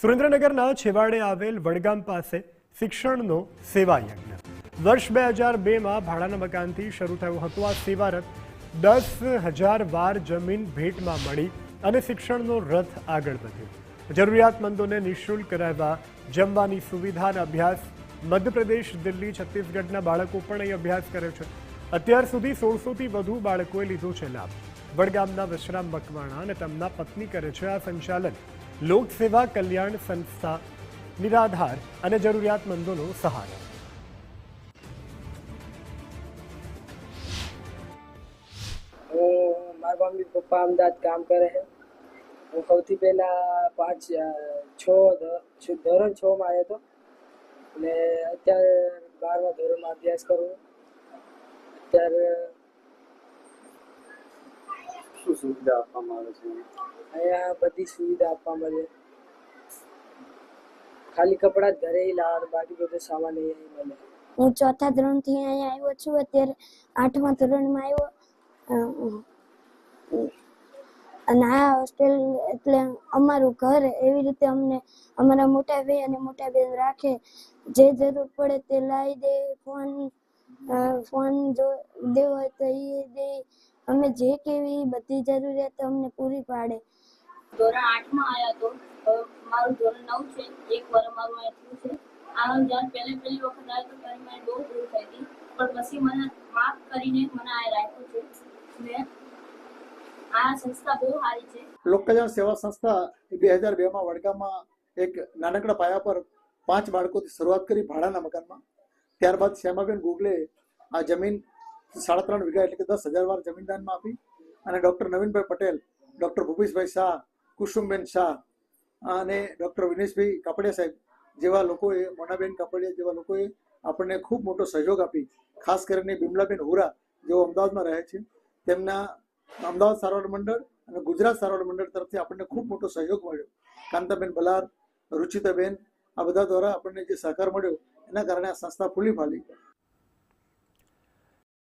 સુરેન્દ્રનગરના છેવાડે આવેલ વડગામ પાસે શિક્ષણનો સેવા યજ્ઞ વર્ષ 2002માં ભાડાના મકાનથી શરૂ થયો હતો. આ સેવા રથ 10,000 વાર જમીન ભેટમાં મળી અને શિક્ષણનો રથ આગળ વધ્યો. જરૂરિયાતમંદોને નિઃશુલ્ક રહેવા જમવાની સુવિધા અને અભ્યાસ મધ્યપ્રદેશ, દિલ્હી, છત્તીસગઢના બાળકો પણ અહીં અભ્યાસ કરે છે. અત્યાર સુધી 1600થી વધુ બાળકોએ લીધો છે લાભ. વડગામના વિશ્રામ મકવાણા અને તેમના પત્ની કરે છે આ સંચાલન. લોકસેવા કલ્યાણ સંસ્થા નિરાધાર અને જરૂરિયાતમંદોનો સહારો. મારા મમ્મી પપ્પા અમદાવાદ કામ કરે છે. હું સૌથી પહેલા ધોરણ 6 માં આવ્યો હતો અને અત્યારે 12મા ધોરણમાં અભ્યાસ કરું. અત્યારે શું સુવિધા આપવામાં આવે છે? અહીંયા બધી સુવિધા આપવામાં આવે. ખાલી કપડાં જ ઘરે લાવવાનું, બાકી બધો સામાન અહીંયા મળે. હું 4થા ધોરણથી અહીંયા આવ્યો છું. અત્યારે 8મા ધોરણમાં આવ્યો અને આ હોસ્ટેલ એટલે અમારું ઘર. એવી રીતે અમને અમારા મોટા ભાઈ અને મોટા બેન રાખે. જે જરૂર પડે તે લાવી દે. ફોન જો દેવો હોય તો એ દે. અમે જે કેવી બધી જરૂરિયાત અમને પૂરી પાડે. ધોરણ 8માં આવ્યા તો મારું ધોરણ 9 છે. એક વાર મારું અહીંયા થયું છે. આ જ્યારે પહેલી વખત આવ્યો તો ત્યારે મને બહુ દૂર થઈ હતી, પણ પછી મને માફ કરીને મને આ રાખ્યું છે. ને આ સંસ્થા બહુ સારી છે. લોકકલ્યાણ સેવા સંસ્થા 2002માં વડગામમાં એક નાનકડા પાયા પર 5 બાળકોથી શરૂઆત કરી ભાડાના મકાનમાં. ત્યારબાદ શ્યામાબેન ગોગલે આ જમીન 3.5 વીઘા એટલે કે 10,000 વાર જમીન દાનમાં આપી અને ડૉક્ટર નવીનભાઈ પટેલ, ડૉક્ટર ભૂપેશભાઈ શાહ, કુસુમબેન શાહ અને ડૉક્ટર વિનેશભાઈ કાપડિયા સાહેબ જેવા લોકોએ, મોનાબેન કાપડિયા જેવા લોકોએ આપણને ખૂબ મોટો સહયોગ આપી. ખાસ કરીને બિમલાબેન હુરા જેઓ અમદાવાદમાં રહે છે, તેમના અમદાવાદ સારવાર મંડળ અને ગુજરાત સારવાર મંડળ તરફથી આપણને ખૂબ મોટો સહયોગ મળ્યો. કાંતાબેન બલાર, રુચિતાબેન, આ બધા દ્વારા આપણને જે સહકાર મળ્યો એના કારણે આ સંસ્થા ફૂલી ફાલી.